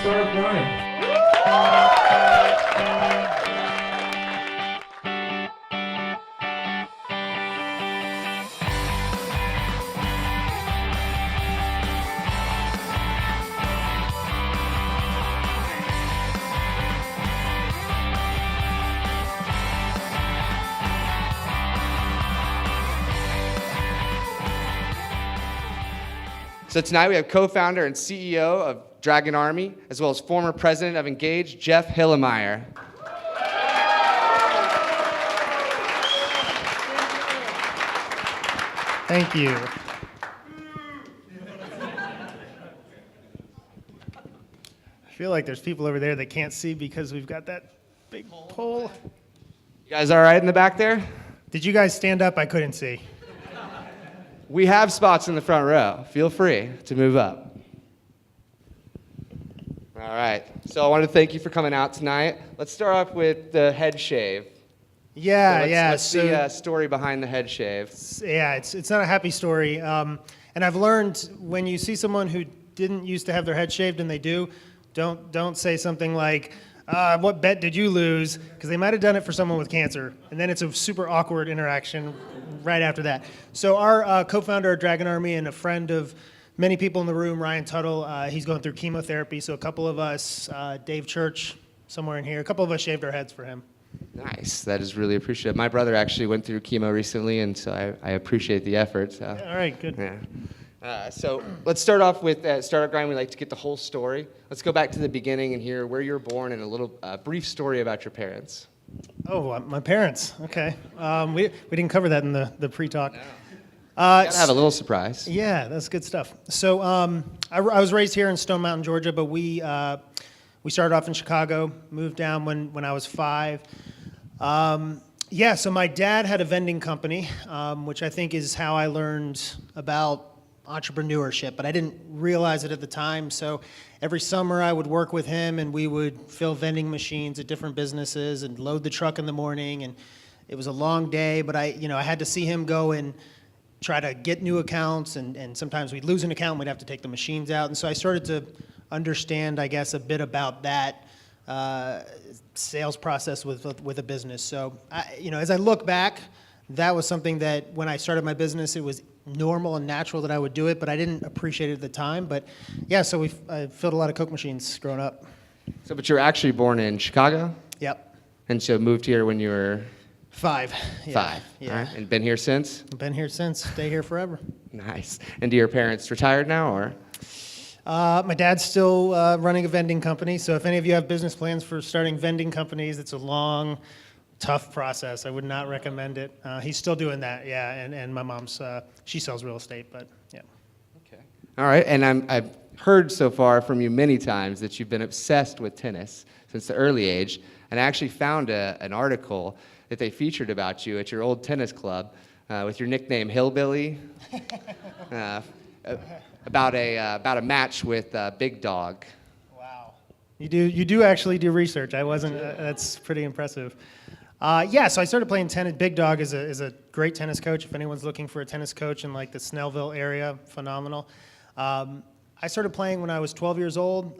start with Brian. So tonight we have co-founder and CEO of Dragon Army, as well as former president of Engauge, Jeff Hilimire. Thank you. I feel like there's people over there that can't see because we've got that big pole. You guys all right in the back there? Did you guys stand up? I couldn't see. We have spots in the front row. Feel free to move up. All right. So I want to thank you for coming out tonight. Let's start off with the head shave. Let's see a story behind the head shave. Yeah, it's not a happy story. And I've learned when you see someone who didn't used to have their head shaved and they do, don't say something like, what bet did you lose? Because they might have done it for someone with cancer. And then it's a super awkward interaction right after that. So our co-founder of Dragon Army and a friend of many people in the room, Ryan Tuttle, he's going through chemotherapy. So a couple of us, Dave Church, somewhere in here, a couple of us shaved our heads for him. Nice. That is really appreciative. My brother actually went through chemo recently, and so I appreciate the effort. So. All right, good. Yeah. So let's start off with Startup Grind. We like to get the whole story. Let's go back to the beginning and hear where you were born and a little brief story about your parents. Oh, my parents. Okay. We didn't cover that in the pre-talk. No. Gotta have a little surprise. Yeah, that's good stuff. So I was raised here in Stone Mountain, Georgia, but we started off in Chicago, moved down when I was 5. So my dad had a vending company, which I think is how I learned about entrepreneurship, but I didn't realize it at the time. So every summer I would work with him and we would fill vending machines at different businesses and load the truck in the morning. And it was a long day, but I had to see him go and try to get new accounts, and sometimes we'd lose an account and we'd have to take the machines out. And so I started to understand, I guess, a bit about that sales process with a business. So, as I look back, that was something that when I started my business, it was normal and natural that I would do it, but I didn't appreciate it at the time. But yeah, so I filled a lot of Coke machines growing up. So, but you were actually born in Chicago? Yep. And so moved here when you were? 5. Yeah. 5. Yeah. All right. And been here since? Been here since. Stay here forever. Nice. And do your parents retired now, or? My dad's still running a vending company, so if any of you have business plans for starting vending companies, it's a long, tough process. I would not recommend it. He's still doing that, yeah, and my mom's, she sells real estate, but yeah. Okay. All right, and I've heard so far from you many times that you've been obsessed with tennis since the early age, and I actually found an article that they featured about you at your old tennis club with your nickname Hillbilly. About a match with Big Dog. Wow. You do actually do research. I wasn't. That's pretty impressive. So I started playing tennis. Big Dog is a great tennis coach. If anyone's looking for a tennis coach in like the Snellville area, phenomenal. I started playing when I was 12 years old,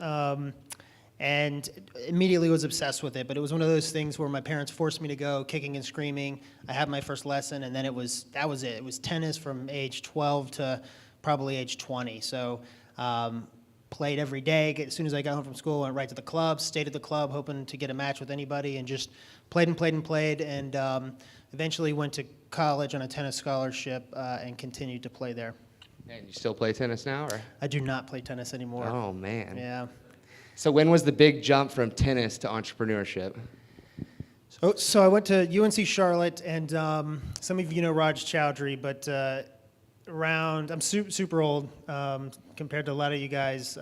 and immediately was obsessed with it. But it was one of those things where my parents forced me to go, kicking and screaming. I had my first lesson, and then that was it. It was tennis from age 12 to probably age 20. So played every day. As soon as I got home from school, went right to the club, stayed at the club, hoping to get a match with anybody, and just played and played and played, and eventually went to college on a tennis scholarship and continued to play there. And you still play tennis now, or? I do not play tennis anymore. Oh, man. Yeah. So when was the big jump from tennis to entrepreneurship? So I went to UNC-Charlotte, and some of you know Raj Chowdhury, but I'm super old compared to a lot of you guys.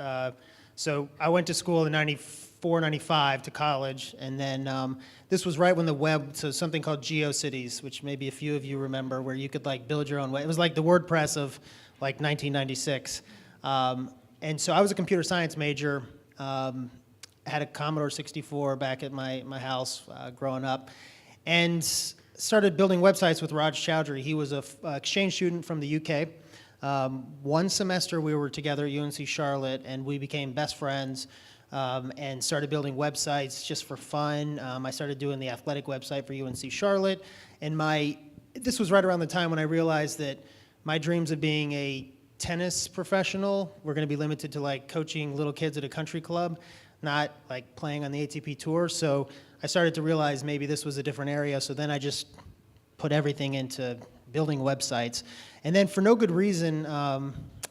So I went to school in 94, 95 to college, and then this was right when the web, so something called GeoCities, which maybe a few of you remember, where you could like build your own web. It was like the WordPress of like 1996. And so I was a computer science major, had a Commodore 64 back at my house growing up, and started building websites with Raj Chowdhury. He was an exchange student from the UK. One semester we were together at UNC-Charlotte, and we became best friends. and started building websites just for fun. I started doing the athletic website for UNC-Charlotte, and this was right around the time when I realized that my dreams of being a tennis professional were going to be limited to like coaching little kids at a country club, not like playing on the ATP tour. So I started to realize maybe this was a different area. So then I just put everything into building websites. And then for no good reason,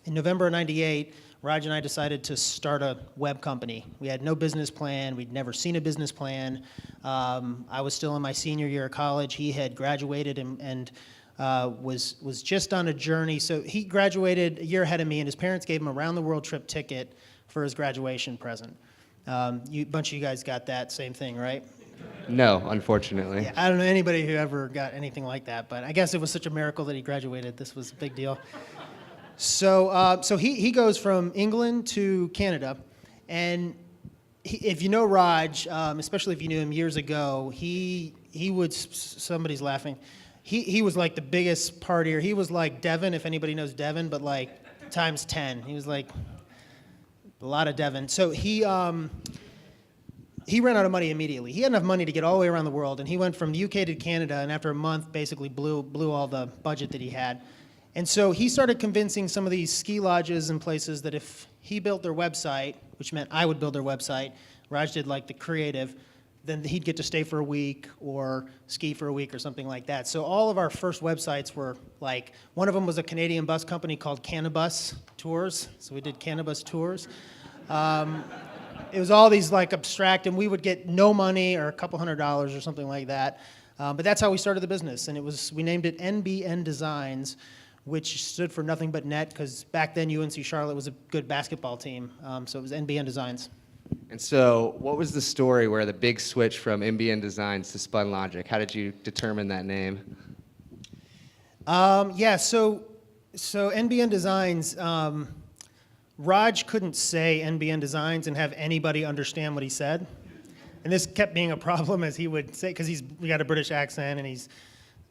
in November of '98, Raj and I decided to start a web company. We had no business plan. We'd never seen a business plan. I was still in my senior year of college. He had graduated and was just on a journey. So he graduated a year ahead of me, and his parents gave him a round-the-world trip ticket for his graduation present. A bunch of you guys got that same thing, right? No, unfortunately. Yeah, I don't know anybody who ever got anything like that, but I guess it was such a miracle that he graduated. This was a big deal. So he goes from England to Canada, and if you know Raj, especially if you knew him years ago, he would, somebody's laughing, he was like the biggest partier. He was like Devin, if anybody knows Devin, but like times 10. He was like a lot of Devin. So he ran out of money immediately. He had enough money to get all the way around the world, and he went from the UK to Canada, and after a month basically blew all the budget that he had. And so he started convincing some of these ski lodges and places that if he built their website, which meant I would build their website, Raj did like the creative, then he'd get to stay for a week or ski for a week or something like that. So all of our first websites were like, one of them was a Canadian bus company called Cannabus Tours. So we did Cannabus Tours. It was all these like abstract, and we would get no money or a couple $100 or something like that. But that's how we started the business. And we named it NBN Designs, which stood for nothing but net, because back then UNC-Charlotte was a good basketball team. So it was NBN Designs. And so what was the story where the big switch from NBN Designs to Spunlogic? How did you determine that name? Yeah, so NBN Designs, Raj couldn't say NBN Designs and have anybody understand what he said. And this kept being a problem, as he would say, because we got a British accent and he's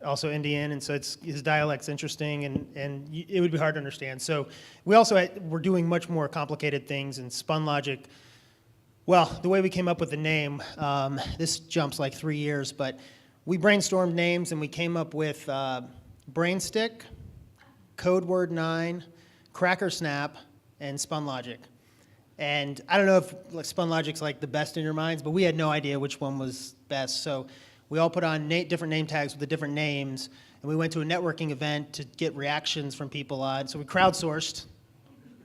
also Indian, and so his dialect's interesting, and it would be hard to understand. So we also were doing much more complicated things, and Spunlogic, well, the way we came up with the name, this jumps like 3 years, but we brainstormed names, and we came up with Brainstick, Code Word 9, Cracker Snap, and Spunlogic. And I don't know if Spunlogic's like the best in your minds, but we had no idea which one was best. So we all put on different name tags with the different names, and we went to a networking event to get reactions from people on. So we crowdsourced,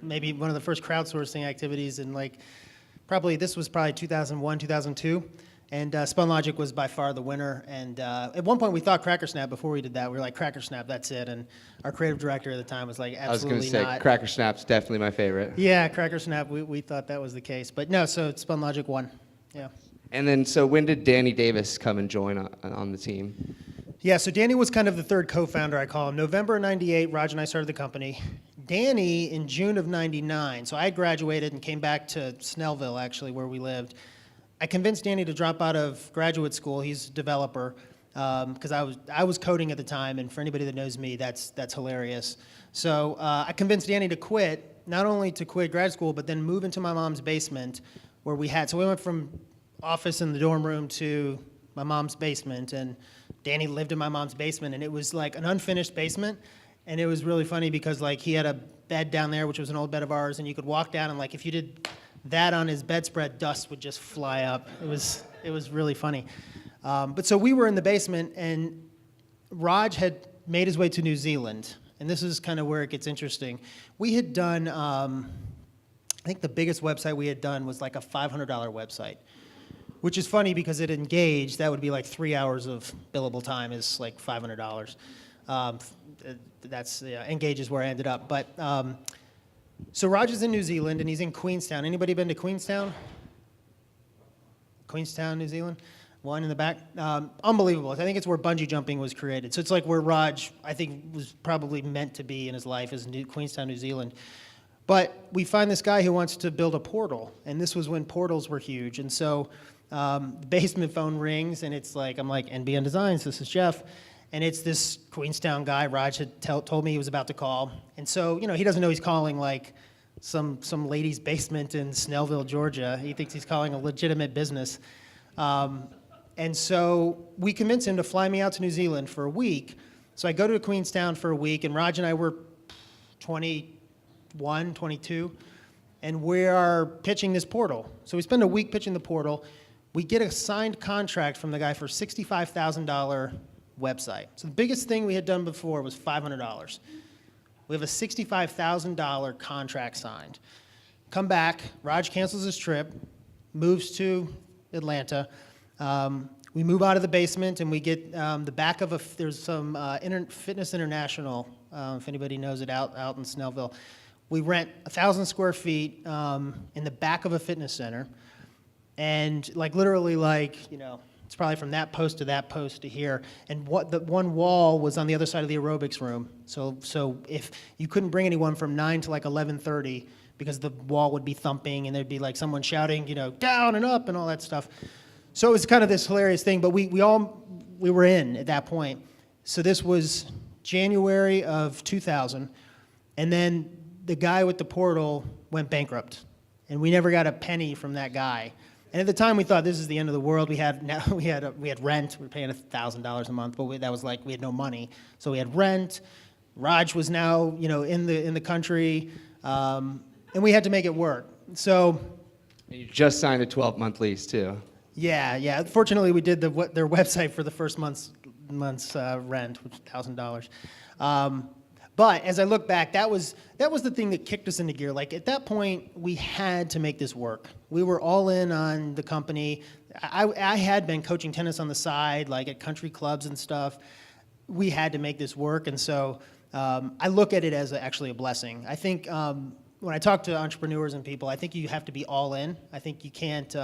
maybe one of the first crowdsourcing activities in this was probably 2001, 2002. And Spunlogic was by far the winner. And at one point we thought Cracker Snap. Before we did that, we were like, Cracker Snap, that's it. And our creative director at the time was like, absolutely not. I was going to say, Cracker Snap's definitely my favorite. Yeah, Cracker Snap, we thought that was the case. But no, so Spunlogic won, yeah. And then, so when did Danny Davis come and join on the team? Yeah, so Danny was kind of the third co-founder, I call him. November of '98, Raj and I started the company. Danny in June of '99, so I graduated and came back to Snellville, actually, where we lived. I convinced Danny to drop out of graduate school. He's a developer, because I was coding at the time, and for anybody that knows me, that's hilarious. So I convinced Danny to quit, not only to quit grad school, but then move into my mom's basement, where we went from office in the dorm room to my mom's basement, and Danny lived in my mom's basement, and it was like an unfinished basement, and it was really funny because like he had a bed down there, which was an old bed of ours, and you could walk down, and like if you did that on his bedspread, dust would just fly up. It was really funny. But so we were in the basement, and Raj had made his way to New Zealand, and this is kind of where it gets interesting. We had done, I think the biggest website we had done was like a $500 website, which is funny because at Engauge, that would be like 3 hours of billable time is like $500. Engauge is where I ended up. But so Raj is in New Zealand, and he's in Queenstown. Anybody been to Queenstown? Queenstown, New Zealand? One in the back. Unbelievable. I think it's where bungee jumping was created. So it's like where Raj, I think, was probably meant to be in his life, is Queenstown, New Zealand. But we find this guy who wants to build a portal, and this was when portals were huge. And so the basement phone rings, and it's like, I'm like, NBN Designs, this is Jeff. And it's this Queenstown guy Raj had told me he was about to call. And so, he doesn't know he's calling like some lady's basement in Snellville, Georgia. He thinks he's calling a legitimate business. And so we convinced him to fly me out to New Zealand for a week. So I go to Queenstown for a week, and Raj and I were 21, 22, and we are pitching this portal. So we spend a week pitching the portal. We get a signed contract from the guy for $65,000 website. So the biggest thing we had done before was $500. We have a $65,000 contract signed. Come back, Raj cancels his trip, moves to Atlanta. We move out of the basement and we get the back of there's some Fitness International, if anybody knows it, out in Snellville. We rent 1,000 square feet in the back of a fitness center. And literally it's probably from that post to here. And the one wall was on the other side of the aerobics room. So if you couldn't bring anyone from 9 to 11:30 because the wall would be thumping and there'd be someone shouting, down and up and all that stuff. So it was kind of this hilarious thing, but we were in at that point. So this was January of 2000, and then the guy with the portal went bankrupt, and we never got a penny from that guy. And at the time, we thought this is the end of the world. We had rent. We were paying $1,000 a month, but that was we had no money. So we had rent. Raj was now in the country, and we had to make it work. So. And you just signed a 12-month lease too. Yeah. Fortunately, we did their website for the first month's rent, which was $1,000. But as I look back, that was the thing that kicked us into gear. At that point, we had to make this work. We were all in on the company. I had been coaching tennis on the side, at country clubs and stuff. We had to make this work, and so I look at it as actually a blessing. I think when I talk to entrepreneurs and people, I think you have to be all in. I think you can't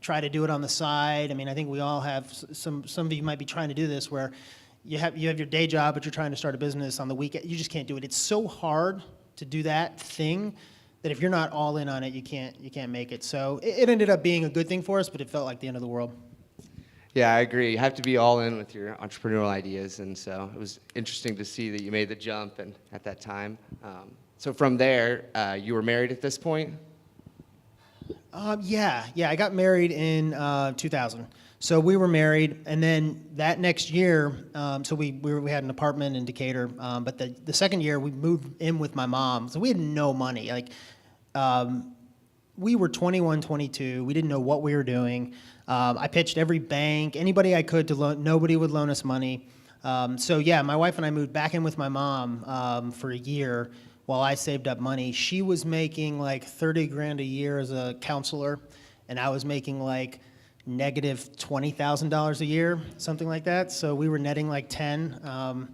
try to do it on the side. I mean, I think we all have some of you might be trying to do this where you have your day job, but you're trying to start a business on the weekend. You just can't do it. It's so hard to do that thing that if you're not all in on it, you can't make it. So it ended up being a good thing for us, but it felt like the end of the world. Yeah, I agree. You have to be all in with your entrepreneurial ideas, and so it was interesting to see that you made the jump and at that time. So from there, you were married at this point? Yeah. I got married in 2000. So we were married, and then that next year, so we had an apartment in Decatur. But the second year, we moved in with my mom. So we had no money. We were 21, 22. We didn't know what we were doing. I pitched every bank, anybody I could to loan. Nobody would loan us money. So yeah, my wife and I moved back in with my mom for a year while I saved up money. She was making $30,000 a year as a counselor, and I was making negative $20,000 a year, something like that. So we were netting 10. I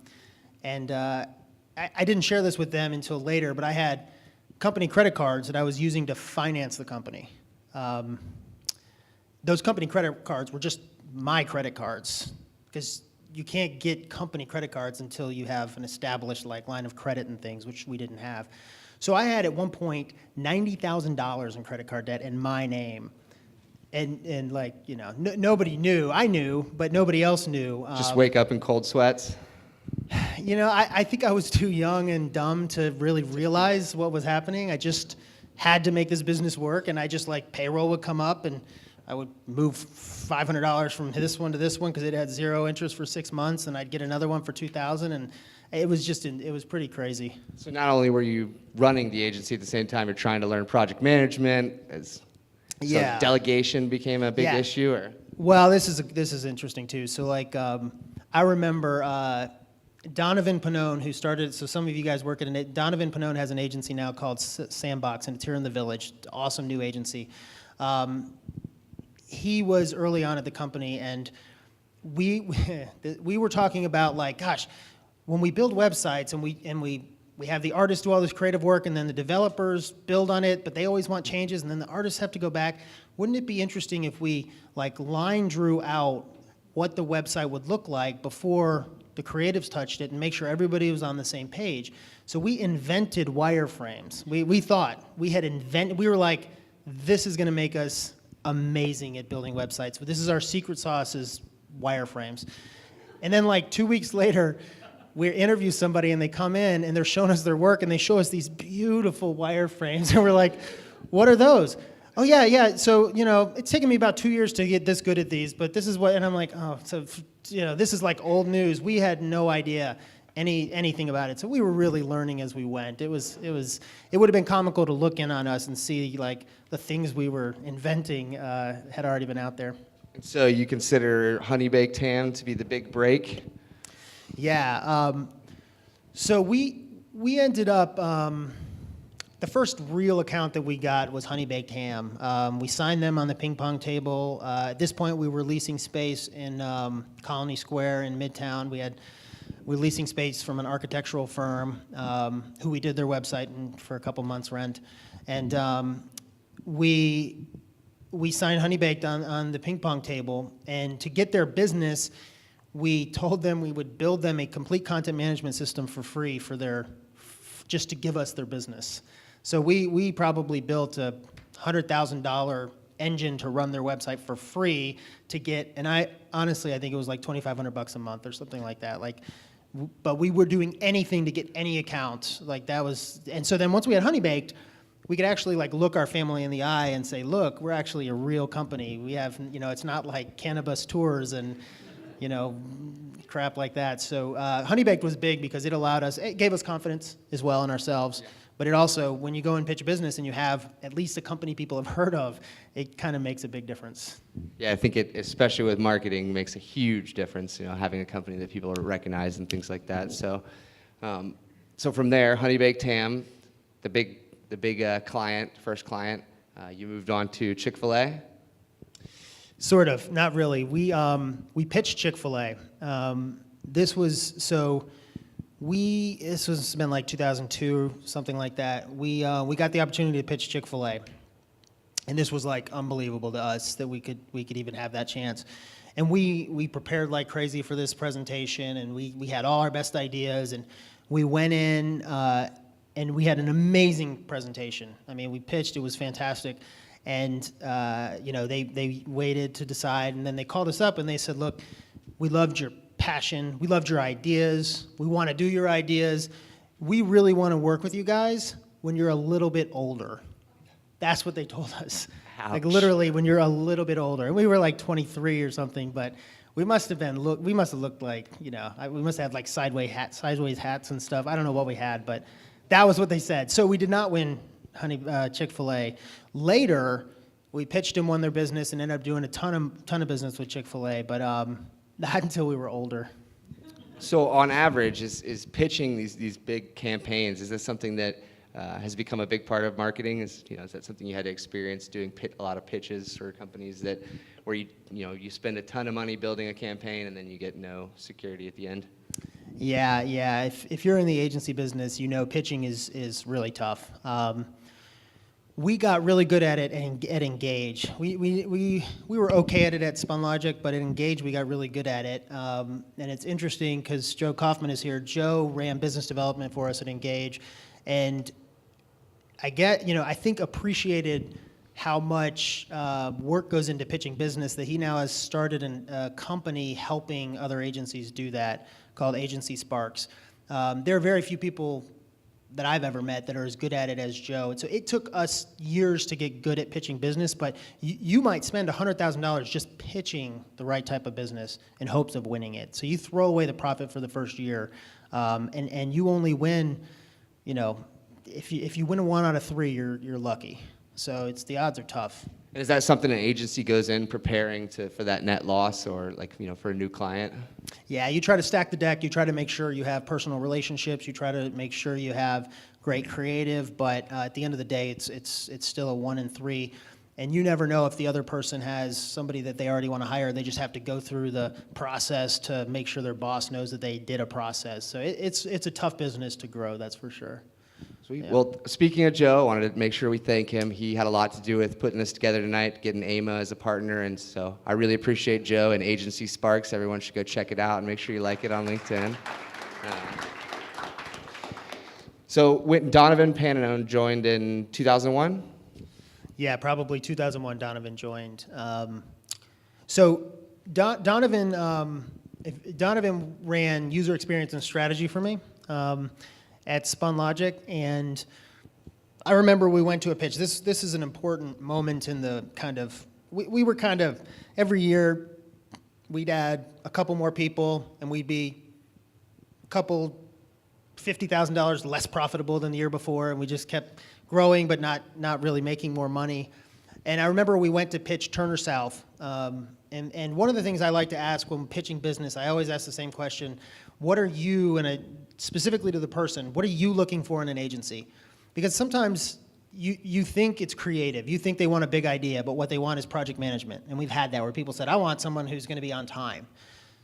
didn't share this with them until later, but I had company credit cards that I was using to finance the company. Those company credit cards were just my credit cards, because you can't get company credit cards until you have an established line of credit and things, which we didn't have. So I had at one point $90,000 in credit card debt in my name. And nobody knew. I knew, but nobody else knew. Just wake up in cold sweats? I think I was too young and dumb to really realize what was happening. I just had to make this business work, and I just payroll would come up, and I would move $500 from this one to this one because it had 0 interest for 6 months, and I'd get another one for $2,000, and it was pretty crazy. So not only were you running the agency at the same time, you're trying to learn project management. So delegation became a big issue, or? Well, this is interesting too. So I remember Donovan Pannone, who started. So some of you guys work at Donovan Pannone has an agency now called Sandbox, and it's here in the Village. Awesome new agency. He was early on at the company, and we were talking about gosh, when we build websites and we have the artists do all this creative work, and then the developers build on it, but they always want changes, and then the artists have to go back. Wouldn't it be interesting if we line drew out what the website would look like before the creatives touched it and make sure everybody was on the same page? So we invented wireframes. We thought we were this is going to make us amazing at building websites. But this is our secret sauce is wireframes. And then 2 weeks later, we interview somebody and they come in and they're showing us their work and they show us these beautiful wireframes and we're like, what are those? Oh yeah. So, it's taken me about 2 years to get this good at these, but this is what, and I'm like, oh, so, this is like old news. We had no idea anything about it. So we were really learning as we went. It would have been comical to look in on us and see like the things we were inventing had already been out there. So you consider honey baked ham to be the big break? Yeah. So we ended up, the first real account that we got was Honey Baked Ham. We signed them on the ping pong table. At this point, we were leasing space in Colony Square in Midtown. We were leasing space from an architectural firm who we did their website for a couple months' rent. And we signed Honey Baked on the ping pong table. And to get their business, we told them we would build them a complete content management system for free just to give us their business. So we probably built a $100,000 engine to run their website for free to get, and I think it was like $2,500 a month or something like that. But we were doing anything to get any account. And so then once we had Honey Baked, we could actually look our family in the eye and say, look, we're actually a real company. We have, it's not like Cannabis Tours and, crap like that. So Honey Baked was big because it gave us confidence as well in ourselves. Yeah. But it also, when you go and pitch a business and you have at least a company people have heard of, it kind of makes a big difference. Yeah, I think it, especially with marketing, makes a huge difference, having a company that people recognize and things like that. So so from there, Honey Baked Ham, the big first client, you moved on to Chick-fil-A? Sort of, not really. We pitched Chick-fil-A. This was been like 2002, something like that. We got the opportunity to pitch Chick-fil-A, and this was like unbelievable to us that we could even have that chance. And we prepared like crazy for this presentation, and we had all our best ideas, and we went in and we had an amazing presentation. I mean, we pitched; it was fantastic. And they waited to decide, and then they called us up and they said, look, we loved your passion, we loved your ideas, we want to do your ideas, we really want to work with you guys when you're a little bit older. That's what they told us. Ouch. Like literally when you're a little bit older. And we were like 23 or something, but we must have looked like, we must have had like sideways hats and stuff. I don't know what we had, but that was what they said. So we did not win Chick-fil-A. Later, we pitched and won their business and ended up doing a ton of business with Chick-fil-A, but not until we were older. So on average, is pitching these big campaigns, is this something that has become a big part of marketing? Is that something you had to experience doing a lot of pitches for companies where you spend a ton of money building a campaign and then you get no security at the end? Yeah. If you're in the agency business, pitching is really tough. We got really good at it at Engauge. We were okay at it at Spunlogic, but at Engauge we got really good at it. And it's interesting because Joe Kaufman is here. Joe ran business development for us at Engauge, and I think appreciated how much work goes into pitching business that he now has started a company helping other agencies do that called Agency Sparks. There are very few people that I've ever met that are as good at it as Joe. And so it took us years to get good at pitching business, but you might spend $100,000 just pitching the right type of business in hopes of winning it. So you throw away the profit for the first year, and you only win, if you win 1 out of 3, you're lucky. So the odds are tough. And is that something an agency goes in preparing for that net loss or for a new client? Yeah, you try to stack the deck. You try to make sure you have personal relationships. You try to make sure you have great creative. But at the end of the day, it's still a 1 in 3. And you never know if the other person has somebody that they already want to hire. They just have to go through the process to make sure their boss knows that they did a process. So it's a tough business to grow, that's for sure. Sweet. Yeah. Well, speaking of Joe, I wanted to make sure we thank him. He had a lot to do with putting this together tonight, getting AMA as a partner, and so I really appreciate Joe and Agency Sparks. Everyone should go check it out and make sure you like it on LinkedIn. So Donovan Pananone joined in 2001? Yeah, probably 2001 Donovan joined. So Donovan Donovan ran user experience and strategy for me at Spunlogic, and I remember we went to a pitch. This is an important moment in the kind of, we were kind of, every year we'd add a couple more people and we'd be a couple $50,000 less profitable than the year before, and we just kept growing but not really making more money. And I remember we went to pitch Turner South, and one of the things I like to ask when pitching business, I always ask the same question: what are you, specifically to the person, what are you looking for in an agency? Because sometimes you think it's creative, you think they want a big idea, but what they want is project management. And we've had that where people said, I want someone who's going to be on time.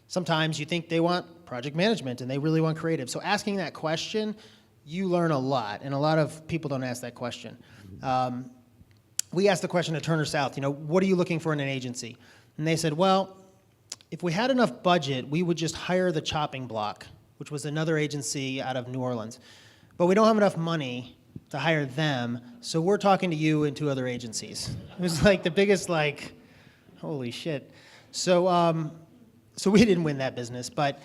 Sometimes you think they want project management and they really want creative. So asking that question, you learn a lot, and a lot of people don't ask that question. We asked the question to Turner South, what are you looking for in an agency? And they said, well, if we had enough budget, we would just hire the Chopping Block, which was another agency out of New Orleans. But we don't have enough money to hire them, so we're talking to you and 2 other agencies. It was like the biggest, holy shit. So we didn't win that business, but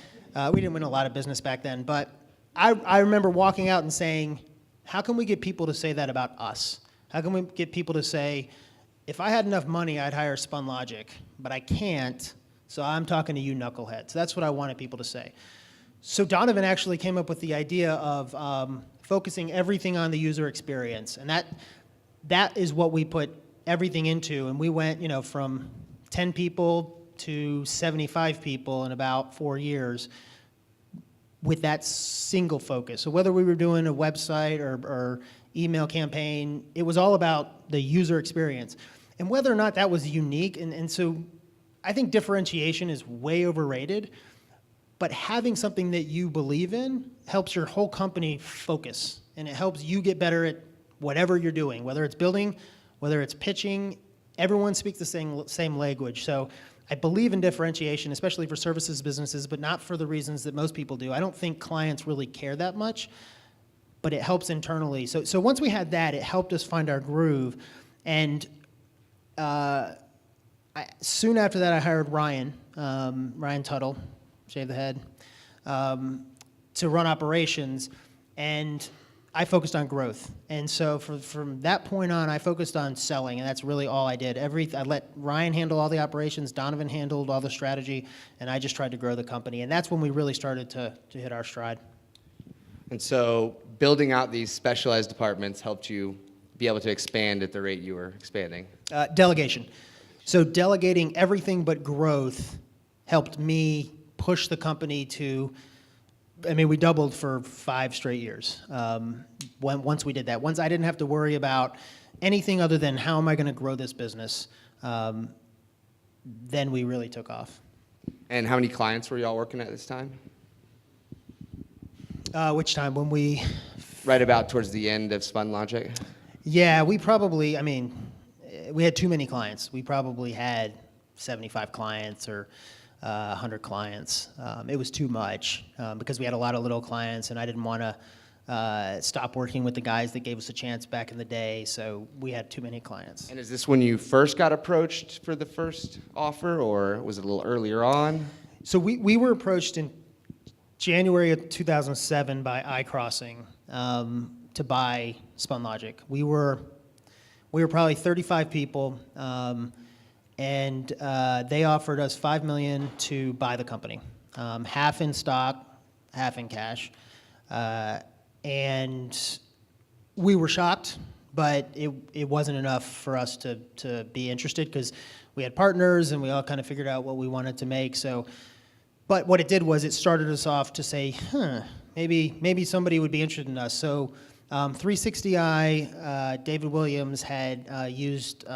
we didn't win a lot of business back then. But I remember walking out and saying, how can we get people to say that about us? How can we get people to say, if I had enough money, I'd hire Spunlogic, but I can't, so I'm talking to you knuckleheads. That's what I wanted people to say. So Donovan actually came up with the idea of focusing everything on the user experience, and that is what we put everything into. And we went, from 10 people to 75 people in about 4 years with that single focus. So whether we were doing a website or email campaign, it was all about the user experience. And whether or not that was unique, and so I think differentiation is way overrated, but having something that you believe in helps your whole company focus, and it helps you get better at whatever you're doing, whether it's building, whether it's pitching. Everyone speaks the same language. So I believe in differentiation, especially for services businesses, but not for the reasons that most people do. I don't think clients really care that much, but it helps internally. So once we had that, it helped us find our groove. And soon after that, I hired Ryan Tuttle, shave the head, to run operations, and I focused on growth. And so from that point on, I focused on selling, and that's really all I did. I let Ryan handle all the operations, Donovan handled all the strategy, and I just tried to grow the company. And that's when we really started to hit our stride. And so building out these specialized departments helped you be able to expand at the rate you were expanding. Delegation. So delegating everything but growth helped me push the company to, we doubled for 5 straight years. Once we did that, once I didn't have to worry about anything other than how am I going to grow this business, then we really took off. And how many clients were y'all working at this time? Which time? When we... Right about towards the end of Spunlogic? Yeah, we probably, we had too many clients. We probably had 75 clients or 100 clients. It was too much because we had a lot of little clients, and I didn't want to stop working with the guys that gave us a chance back in the day, so we had too many clients. And is this when you first got approached for the first offer, or was it a little earlier on? So we were approached in January of 2007 by iCrossing to buy Spunlogic. We were probably 35 people, and they offered us $5 million to buy the company, half in stock, half in cash, and we were shocked, but it wasn't enough for us to be interested because we had partners and we all kind of figured out what we wanted to make. So, but what it did was it started us off to say, maybe somebody would be interested in us. So 360i, David Williams had used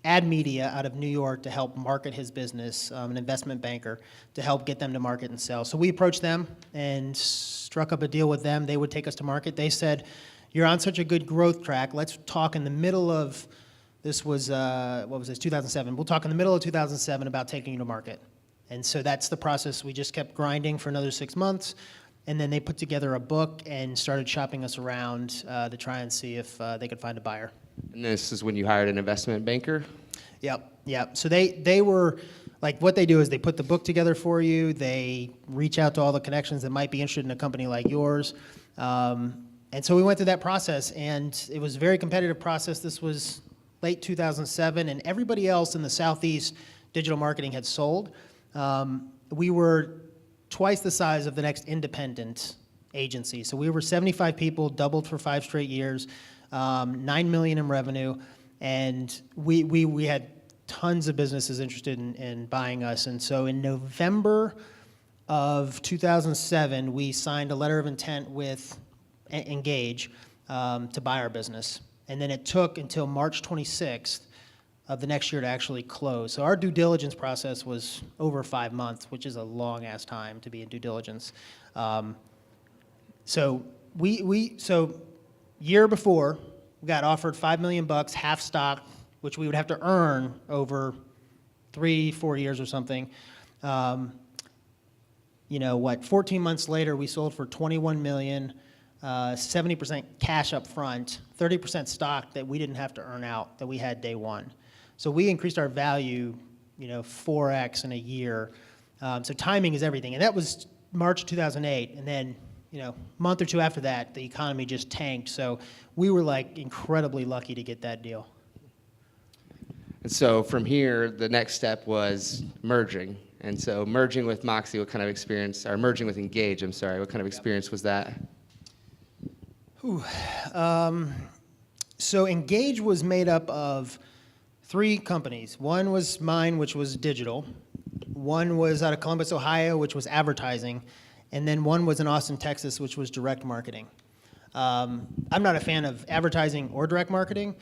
ad media out of New York to help market his business, an investment banker, to help get them to market and sell. So we approached them and struck up a deal with them. They would take us to market. They said, you're on such a good growth track. Let's talk in the middle of, this was, 2007. We'll talk in the middle of 2007 about taking you to market. And so that's the process. We just kept grinding for another 6 months. And then they put together a book and started shopping us around to try and see if they could find a buyer. And this is when you hired an investment banker? Yep. So they were like what they do is they put the book together for you. They reach out to all the connections that might be interested in a company like yours. And so we went through that process, and it was a very competitive process. This was late 2007, and everybody else in the Southeast digital marketing had sold. We were twice the size of the next independent agency. So we were 75 people, doubled for 5 straight years, $9 million in revenue, and we had tons of businesses interested in buying us. And so in November of 2007, we signed a letter of intent with Engauge to buy our business. And then it took until March 26th of the next year to actually close. So our due diligence process was over 5 months, which is a long-ass time to be in due diligence. So year before, we got offered $5 million, half stock, which we would have to earn over 3-4 years or something. 14 months later, we sold for $21 million, 70% cash up front, 30% stock that we didn't have to earn out, that we had day one. So we increased our value, 4x in a year. So timing is everything. And that was March 2008. And then, a month or two after that, the economy just tanked. So we were like incredibly lucky to get that deal. And so from here, the next step was merging. And so merging with Moxie, what kind of experience, or merging with Engauge, I'm sorry, what kind of experience was that? So Engauge was made up of 3 companies. One was mine, which was digital. One was out of Columbus, Ohio, which was advertising. And then one was in Austin, Texas, which was direct marketing. I'm not a fan of advertising or direct marketing,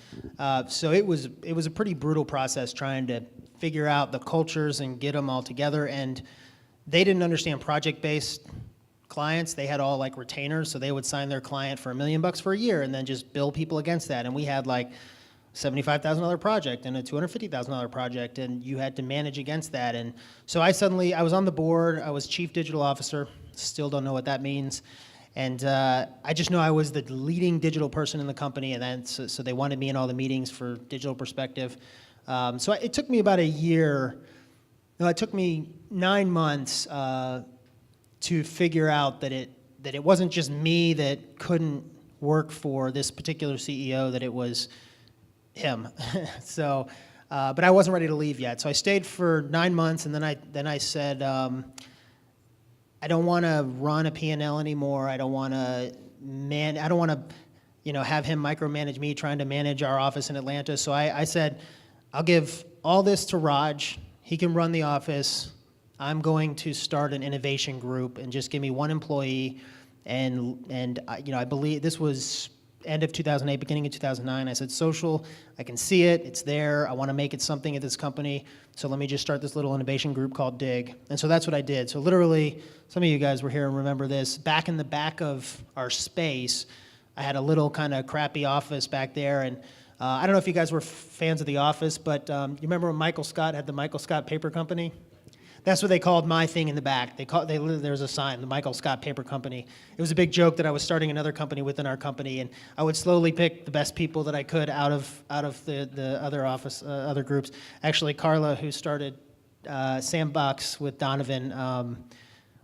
so it was a pretty brutal process trying to figure out the cultures and get them all together. And they didn't understand project-based clients. They had all like retainers, so they would sign their client for $1 million for a year and then just bill people against that. And we had like $75,000 project and a $250,000 project, and you had to manage against that. And so I was on the board. I was chief digital officer. Still don't know what that means. And I just know I was the leading digital person in the company, and then so they wanted me in all the meetings for digital perspective. So it took me about a year. No, it took me 9 months to figure out that it wasn't just me that couldn't work for this particular CEO, that it was him. So, but I wasn't ready to leave yet. So I stayed for 9 months, and then I said, I don't want to run a P&L anymore. I don't want to have him micromanage me trying to manage our office in Atlanta. So I said, I'll give all this to Raj. He can run the office. I'm going to start an innovation group and just give me one employee. And I believe this was end of 2008, beginning of 2009. I said, social, I can see it. It's there. I want to make it something at this company. So let me just start this little innovation group called DIG. And so that's what I did. So literally, some of you guys were here and remember this. Back in the back of our space, I had a little kind of crappy office back there. And I don't know if you guys were fans of The Office, but you remember when Michael Scott had the Michael Scott Paper Company? That's what they called my thing in the back. There was a sign, the Michael Scott Paper Company. It was a big joke that I was starting another company within our company, and I would slowly pick the best people that I could out of the other groups. Actually, Carla, who started Sandbox with Donovan,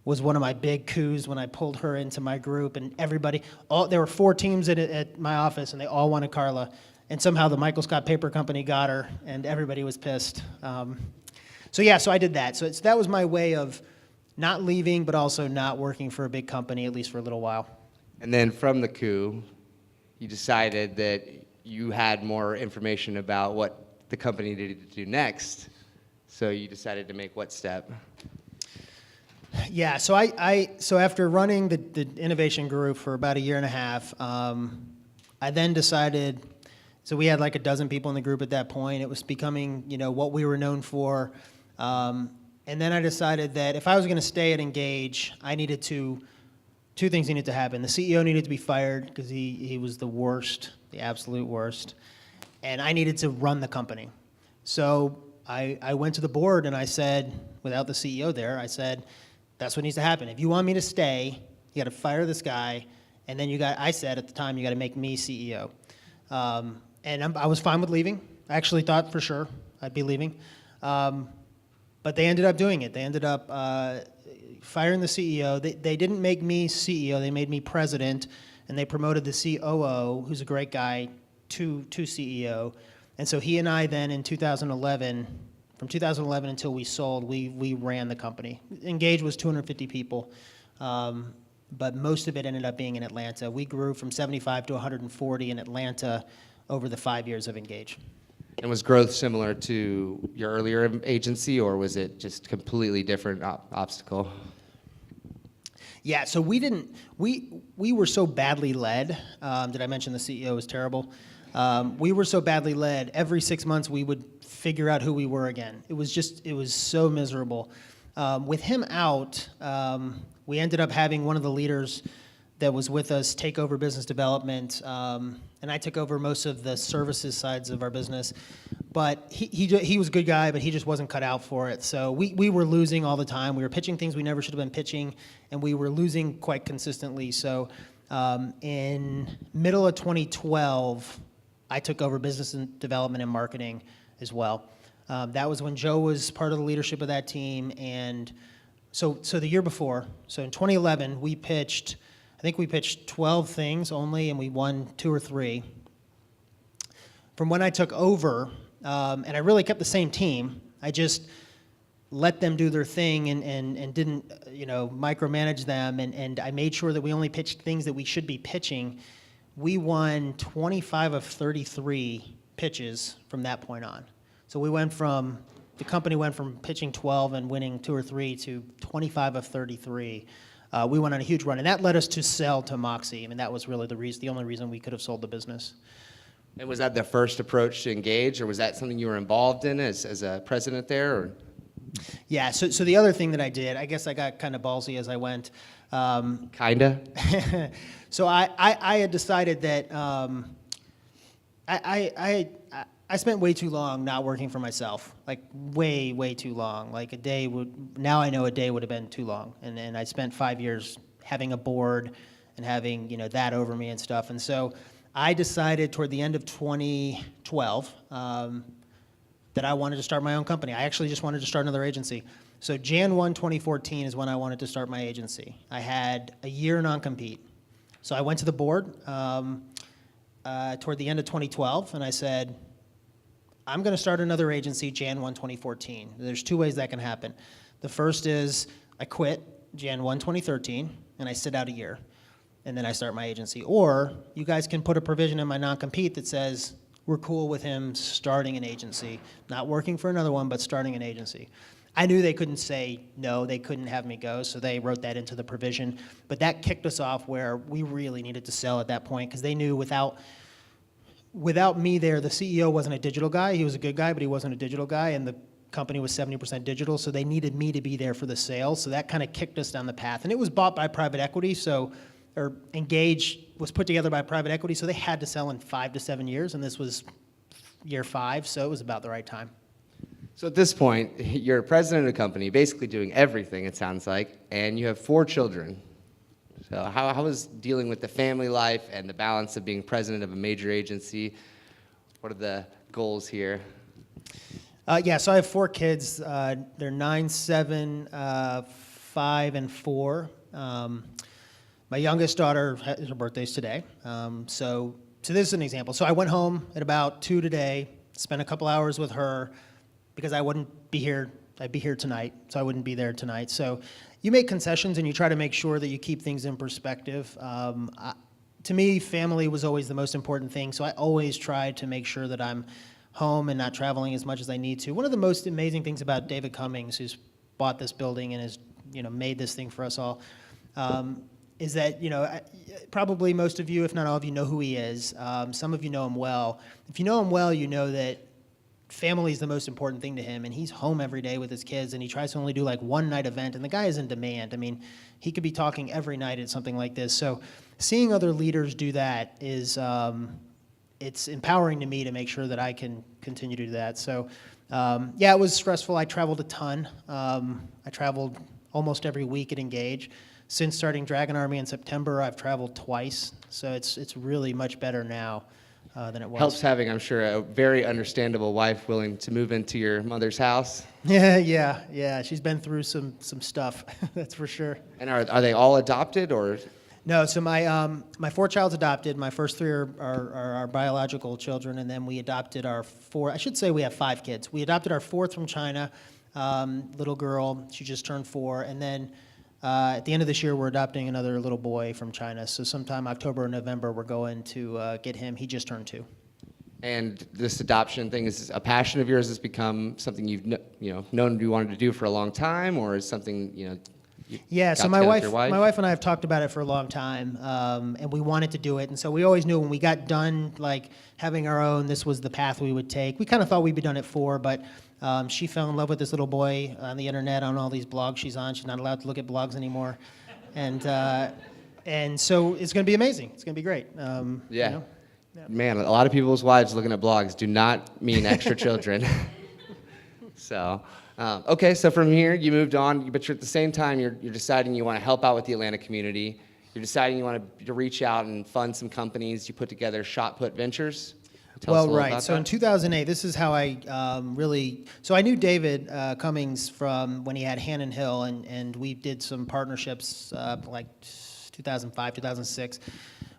was one of my big coups when I pulled her into my group, and there were 4 teams at my office, and they all wanted Carla, and somehow the Michael Scott Paper Company got her, and everybody was pissed. So I did that. So that was my way of not leaving, but also not working for a big company, at least for a little while. And then from the coup, you decided that you had more information about what the company needed to do next. So you decided to make what step? Yeah, so so after running the innovation group for about a year and a half, I then decided, so we had like a dozen people in the group at that point. It was becoming, what we were known for. And then I decided that if I was going to stay at Engauge, two things needed to happen. The CEO needed to be fired because he was the worst, the absolute worst. And I needed to run the company. So I went to the board and I said, without the CEO there, I said, that's what needs to happen. If you want me to stay, you got to fire this guy. And then I said at the time, you got to make me CEO. And I was fine with leaving. I actually thought for sure I'd be leaving. But they ended up doing it. They ended up firing the CEO. They didn't make me CEO. They made me president, and they promoted the COO, who's a great guy, to CEO. And so he and I then in 2011, from 2011 until we sold, we ran the company. Engauge was 250 people, but most of it ended up being in Atlanta. We grew from 75 to 140 in Atlanta over the 5 years of Engauge. And was growth similar to your earlier agency, or was it just completely different obstacle? Yeah, so we were so badly led. Did I mention the CEO was terrible? We were so badly led, every 6 months we would figure out who we were again. It was so miserable. With him out, we ended up having one of the leaders that was with us take over business development, and I took over most of the services sides of our business. But he was a good guy, but he just wasn't cut out for it. So we were losing all the time. We were pitching things we never should have been pitching, and we were losing quite consistently. So in middle of 2012, I took over business and development and marketing as well. That was when Joe was part of the leadership of that team. And so the year before, so in 2011, I think we pitched 12 things only, and we won 2 or 3. From when I took over, and I really kept the same team, I just let them do their thing and didn't micromanage them, and I made sure that we only pitched things that we should be pitching. We won 25 of 33 pitches from that point on. So the company went from pitching 12 and winning 2 or 3 to 25 of 33. We went on a huge run, and that led us to sell to Moxie. I mean, that was really the only reason we could have sold the business. And was that the first approach to Engauge, or was that something you were involved in as a president there? Or? Yeah, so the other thing that I did, I guess I got kind of ballsy as I went. Kinda? So I had decided that I spent way too long not working for myself, like way too long. Like now I know a day would have been too long. And I spent 5 years having a board and having, that over me and stuff. And so I decided toward the end of 2012 that I wanted to start my own company. I actually just wanted to start another agency. So Jan 1, 2014 is when I wanted to start my agency. I had a year non-compete. So I went to the board toward the end of 2012, and I said, I'm going to start another agency Jan 1, 2014. There's 2 ways that can happen. The first is I quit Jan 1, 2013, and I sit out a year, and then I start my agency. Or you guys can put a provision in my non-compete that says we're cool with him starting an agency, not working for another one, but starting an agency. I knew they couldn't say no, they couldn't have me go, so they wrote that into the provision. But that kicked us off where we really needed to sell at that point, because they knew without me there, the CEO wasn't a digital guy. He was a good guy, but he wasn't a digital guy, and the company was 70% digital, so they needed me to be there for the sale. So that kind of kicked us down the path. And it was bought by private equity, or Engauge was put together by private equity, so they had to sell in 5 to 7 years, and this was year 5, so it was about the right time. So at this point, you're president of the company, basically doing everything, it sounds like, and you have 4 children. So how is dealing with the family life and the balance of being president of a major agency? What are the goals here? Yeah, so I have 4 kids. They're 9, 7, 5, and 4. My youngest daughter, her birthday's today. So this is an example. So I went home at about 2 today, spent a couple hours with her, because I wouldn't be here. I'd be here tonight, so I wouldn't be there tonight. So you make concessions and you try to make sure that you keep things in perspective. To me, family was always the most important thing, so I always tried to make sure that I'm home and not traveling as much as I need to. One of the most amazing things about David Cummings, who's bought this building and has made this thing for us all, is that probably most of you, if not all of you, know who he is. Some of you know him well. If you know him well, you know that family is the most important thing to him, and he's home every day with his kids, and he tries to only do like one night event, and the guy is in demand. I mean, he could be talking every night at something like this. So seeing other leaders do that is, it's empowering to me to make sure that I can continue to do that. So yeah, it was stressful. I traveled a ton. I traveled almost every week at Engauge. Since starting Dragon Army in September, I've traveled twice, so it's really much better now. than it was. Helps having, I'm sure, a very understandable wife willing to move into your mother's house. Yeah. She's been through some stuff, that's for sure. And are they all adopted, or? No, so my 4 child's adopted. My first 3 are our biological children, and then we adopted our 4. I should say we have 5 kids. We adopted our 4th from China, little girl. She just turned 4, and then at the end of this year, we're adopting another little boy from China. So sometime October or November, we're going to get him. He just turned 2. And this adoption thing is a passion of yours. Has become something you've known you wanted to do for a long time, or is something Yeah, so got my together wife, with your wife? my wife and I have talked about it for a long time, and we wanted to do it. And so we always knew when we got done, like having our own, this was the path we would take. We kind of thought we'd be done at 4, but she fell in love with this little boy on the internet, on all these blogs she's on. She's not allowed to look at blogs anymore, and so it's going to be amazing. It's going to be great. Yeah. Man, a lot of people's wives looking at blogs do not mean extra children. So, okay, so from here you moved on, but at the same time you're deciding you want to help out with the Atlanta community. You're deciding you want to reach out and fund some companies. You put together Shot Put Ventures. Tell us a little about So that. in 2008, this is how I so I knew David Cummings from when he had Hannon Hill, and we did some partnerships like 2005, 2006.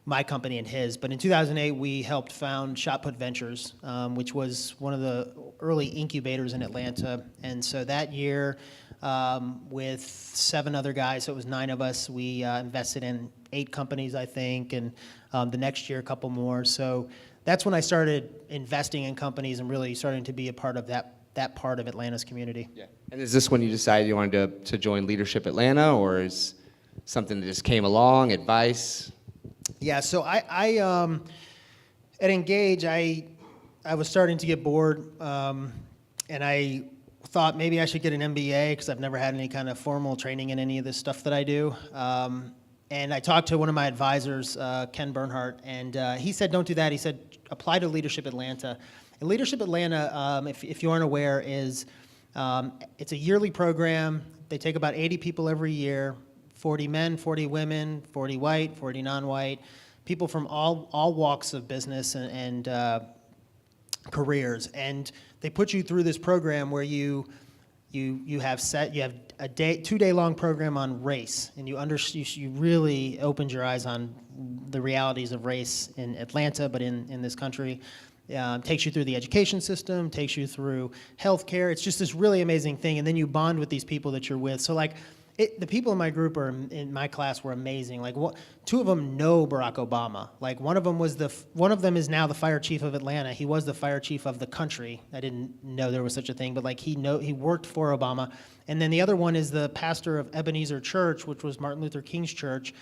My company and his. But in 2008, we helped found Shot Put Ventures, which was one of the early incubators in Atlanta. And so that year, with 7 other guys, so it was 9 of us, we invested in 8 companies, I think, and the next year, a couple more. So that's when I started investing in companies and really starting to be a part of that part of Atlanta's community. Yeah. And is this when you decided you wanted to join Leadership Atlanta, or is something that just came along, advice? Yeah, so I at Engauge, I was starting to get bored, and I thought maybe I should get an MBA because I've never had any kind of formal training in any of this stuff that I do. And I talked to one of my advisors, Ken Bernhardt, and he said, don't do that. He said, apply to Leadership Atlanta. And Leadership Atlanta, if you aren't aware, is it's a yearly program. They take about 80 people every year. 40 men, 40 women, 40 white, 40 non-white, people from all walks of business and careers. And they put you through this program where you have a 2-day long program on race, and you really opened your eyes on the realities of race in Atlanta, but in this country. Takes you through the education system, takes you through healthcare. It's just this really amazing thing, and then you bond with these people that you're with. So like, the people in my group in my class were amazing. Like 2 of them know Barack Obama. Like one of them is now the fire chief of Atlanta. He was the fire chief of the country. I didn't know there was such a thing, but like he worked for Obama. And then the other one is the pastor of Ebenezer Church, which was Martin Luther King's church,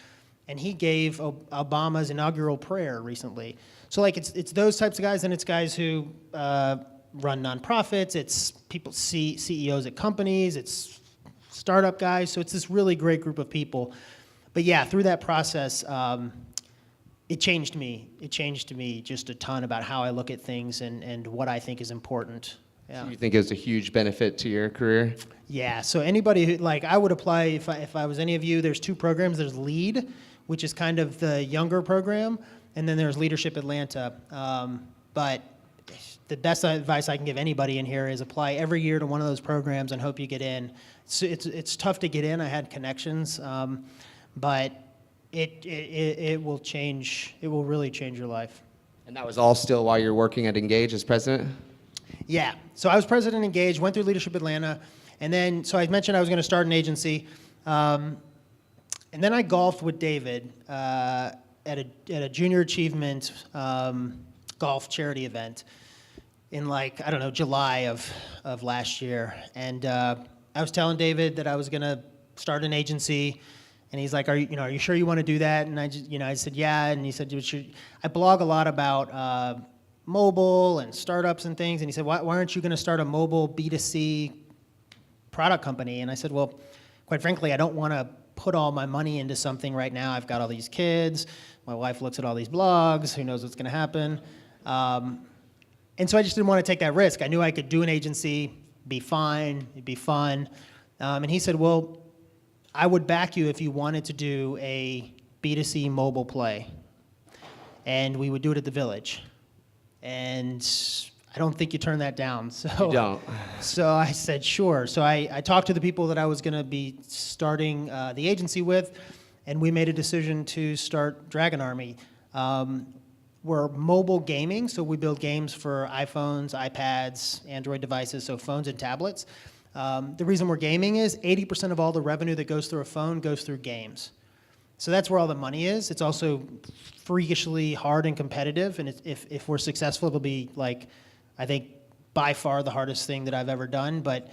and he gave Obama's inaugural prayer recently. So like it's those types of guys, and it's guys who run nonprofits. It's CEOs at companies. It's startup guys, so it's this really great group of people. But yeah, through that process, it changed me. It changed me just a ton about how I look at things and what I think is important. Yeah. So you think it was a huge benefit to your career? Yeah, so anybody who, like, I would apply if I was any of you. There's 2 programs. There's LEAD, which is kind of the younger program, and then there's Leadership Atlanta. But the best advice I can give anybody in here is apply every year to one of those programs and hope you get in. It's tough to get in. I had connections, but it will change. It will really change your life. And that was all still while you're working at Engauge as president? Yeah. So I was president of Engauge, went through Leadership Atlanta, and then so I mentioned I was going to start an agency, and then I golfed with David at a junior achievement golf charity event in July of last year, and I was telling David that I was going to start an agency, and he's like, "Are you sure you want to do that?" And I said, "Yeah." And he said, "I blog a lot about mobile and startups and things." And he said, "Why aren't you going to start a mobile B2C product company?" And I said, "Well, quite frankly, I don't want to put all my money into something right now. I've got all these kids. My wife looks at all these blogs. Who knows what's going to happen?" And so I just didn't want to take that risk. I knew I could do an agency, be fine, it'd be fun. And he said, "Well, I would back you if you wanted to do a B2C mobile play. And we would do it at the Village." and I don't think you turn that down. So You don't. So I said, sure. So I talked to the people that I was going to be starting the agency with, and we made a decision to start Dragon Army. We're mobile gaming, so we build games for iPhones, iPads, Android devices, so phones and tablets. The reason we're gaming is 80% of all the revenue that goes through a phone goes through games. So that's where all the money is. It's also freakishly hard and competitive, and if we're successful, it'll be like, I think, by far the hardest thing that I've ever done, but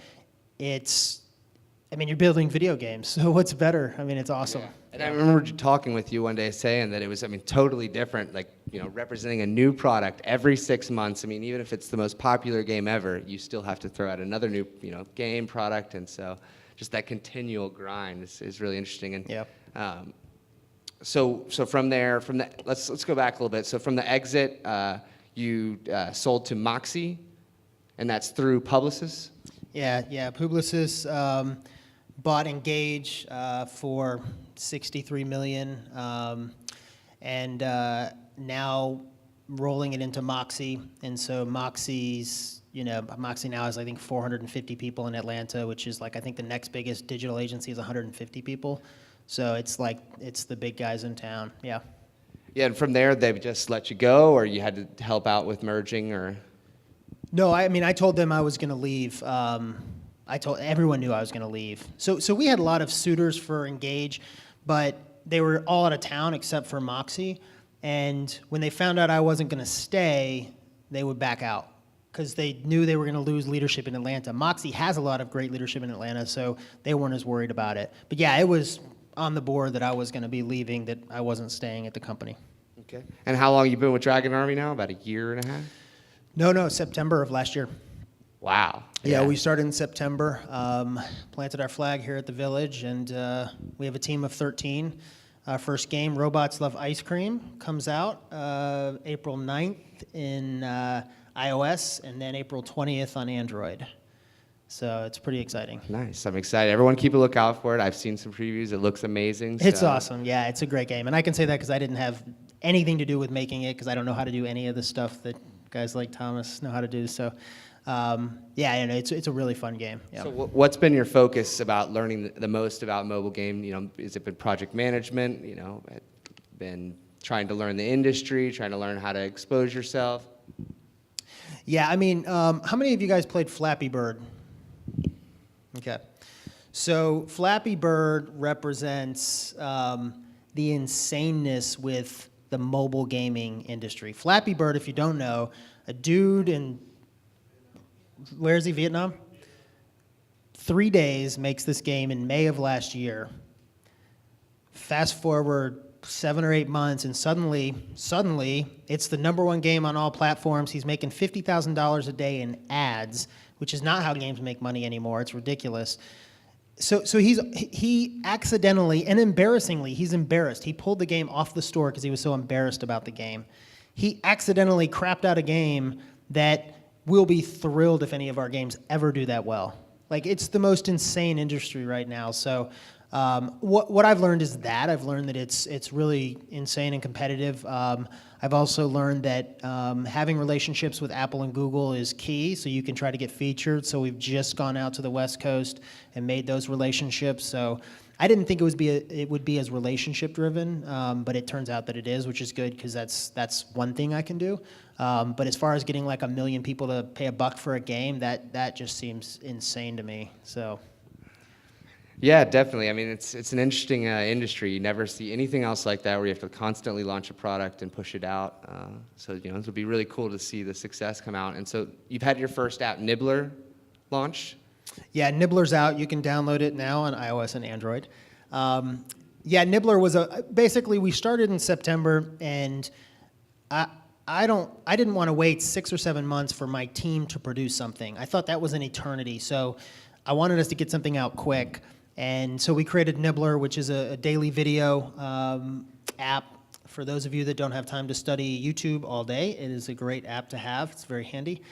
you're building video games, so what's better? I mean, it's awesome. Yeah. And I remember talking with you one day saying that it was, totally different, representing a new product every 6 months. Even if it's the most popular game ever, you still have to throw out another new, game product, and so just that continual grind is really interesting. And yeah. So from there, let's go back a little bit. So from the exit, you sold to Moxie, and that's through Publicis? Yeah. Publicis bought Engauge for $63 million, and now rolling it into Moxie. And so Moxie now has, I think, 450 people in Atlanta, which is I think the next biggest digital agency is 150 people. So it's the big guys in town. Yeah. Yeah, and from there, they just let you go, or you had to help out with merging, or? No, I told them I was going to leave. Everyone knew I was going to leave. So we had a lot of suitors for Engauge, but they were all out of town except for Moxie. And when they found out I wasn't going to stay, they would back out because they knew they were going to lose leadership in Atlanta. Moxie has a lot of great leadership in Atlanta, so they weren't as worried about it. But yeah, it was on the board that I was going to be leaving, that I wasn't staying at the company. Okay. And how long you been with Dragon Army now? About a year and a half? No, September of last year. Wow. Yeah, we started in September, planted our flag here at the Village, and we have a team of 13. Our first game, Robots Love Ice Cream, comes out April 9th in iOS, and then April 20th on Android. So it's pretty exciting. Nice. I'm excited. Everyone keep a lookout for it. I've seen some previews. It looks amazing. It's awesome. Yeah, it's a great game. And I can say that because I didn't have anything to do with making it, because I don't know how to do any of the stuff that guys like Thomas know how to do. So, it's a really fun game. Yeah. So what's been your focus about learning the most about mobile game? Has it been project management? Been trying to learn the industry, trying to learn how to expose yourself? Yeah, how many of you guys played Flappy Bird? Okay. So Flappy Bird represents the insaneness with the mobile gaming industry. Flappy Bird, if you don't know, a dude in, where is he, Vietnam? 3 days makes this game in May of last year. Fast forward 7 or 8 months, and suddenly, it's the #1 game on all platforms. He's making $50,000 a day in ads, which is not how games make money anymore. It's ridiculous. So he accidentally and embarrassingly, he's embarrassed. He pulled the game off the store because he was so embarrassed about the game. He accidentally crapped out a game that we'll be thrilled if any of our games ever do that well. It's the most insane industry right now. So what I've learned is that it's really insane and competitive. I've also learned that having relationships with Apple and Google is key, so you can try to get featured. So we've just gone out to the West Coast and made those relationships. So I didn't think it would be as relationship driven, but it turns out that it is, which is good because that's one thing I can do. But as far as getting 1 million people to pay $1 for a game, that just seems insane to me. So. Yeah, definitely. It's an interesting industry. You never see anything else like that, where you have to constantly launch a product and push it out. So this would be really cool to see the success come out. And so you've had your first app, Nibbler, launch? Yeah, Nibbler's out. You can download it now on iOS and Android. Nibbler was basically, we started in September, and I didn't want to wait 6 or 7 months for my team to produce something. I thought that was an eternity. So I wanted us to get something out quick. And so we created Nibbler, which is a daily video app. For those of you that don't have time to study YouTube all day, it is a great app to have. It's very handy.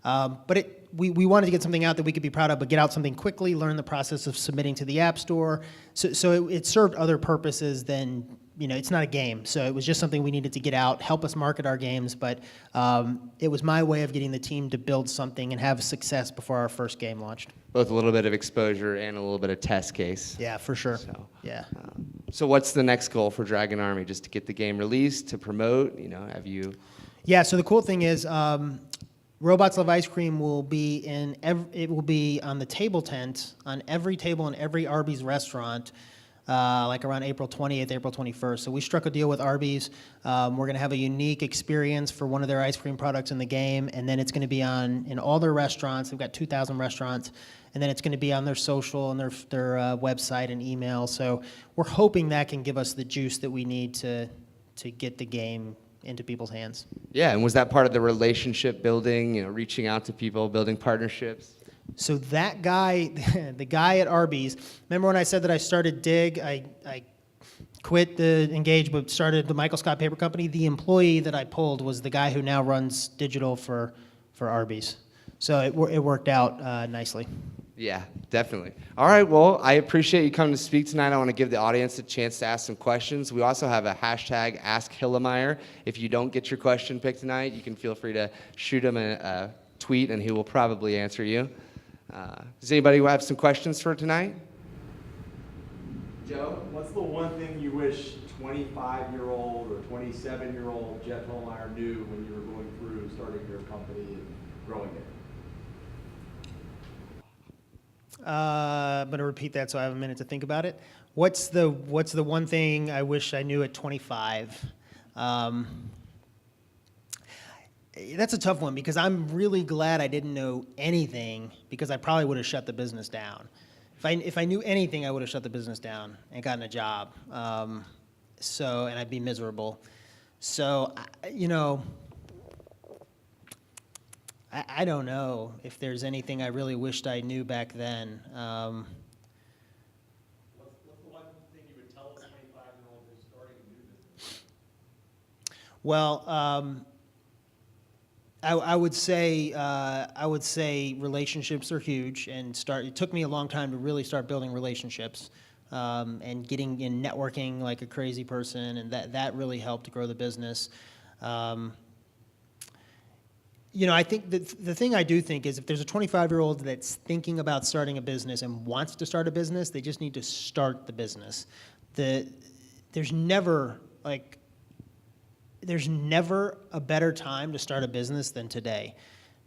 But we wanted to get something out that we could be proud of, but get out something quickly, learn the process of submitting to the App Store. So it served other purposes than, it's not a game. So it was just something we needed to get out, help us market our games. But it was my way of getting the team to build something and have success before our first game launched. Both a little bit of exposure and a little bit of test case. Yeah, for sure. So, yeah. So what's the next goal for Dragon Army? Just to get the game released, to promote? Have you? Yeah. So the cool thing is, Robots Love Ice Cream will be it will be on the table tent on every table in every Arby's restaurant, like around April 20th, April 21st. So we struck a deal with Arby's. We're going to have a unique experience for one of their ice cream products in the game, and then it's going to be in all their restaurants. They've got 2,000 restaurants, and then it's going to be on their social and their website and email. So we're hoping that can give us the juice that we need to get the game into people's hands. Yeah, and was that part of the relationship building, reaching out to people, building partnerships? So that guy, the guy at Arby's, remember when I said that I started Dig? I quit the Engauge but started the Michael Scott Paper Company. The employee that I pulled was the guy who now runs digital for Arby's. So it worked out nicely. Yeah, definitely. All right, well, I appreciate you coming to speak tonight. I want to give the audience a chance to ask some questions. We also have a hashtag Ask Hilimire. If you don't get your question picked tonight, you can feel free to shoot him a tweet, and he will probably answer you. Does anybody have some questions for tonight? Joe? What's the one thing you wish 25-year-old or 27-year-old Jeff Hilimire knew when you were going through starting your company and growing it? I'm going to repeat that so I have a minute to think about it. What's the one thing I wish I knew at 25? That's a tough one because I'm really glad I didn't know anything because I probably would have shut the business down. If I knew anything, I would have shut the business down and gotten a job. And I'd be miserable. So, I don't know if there's anything I really wished I knew back then. What's the one thing you would tell a 25-year-old who's starting a new business? Well, I would say relationships are huge, and it took me a long time to really start building relationships, and getting in networking like a crazy person, and that really helped grow the business. I think the thing I do think is if there's a 25-year-old that's thinking about starting a business and wants to start a business, they just need to start the business. There's never a better time to start a business than today,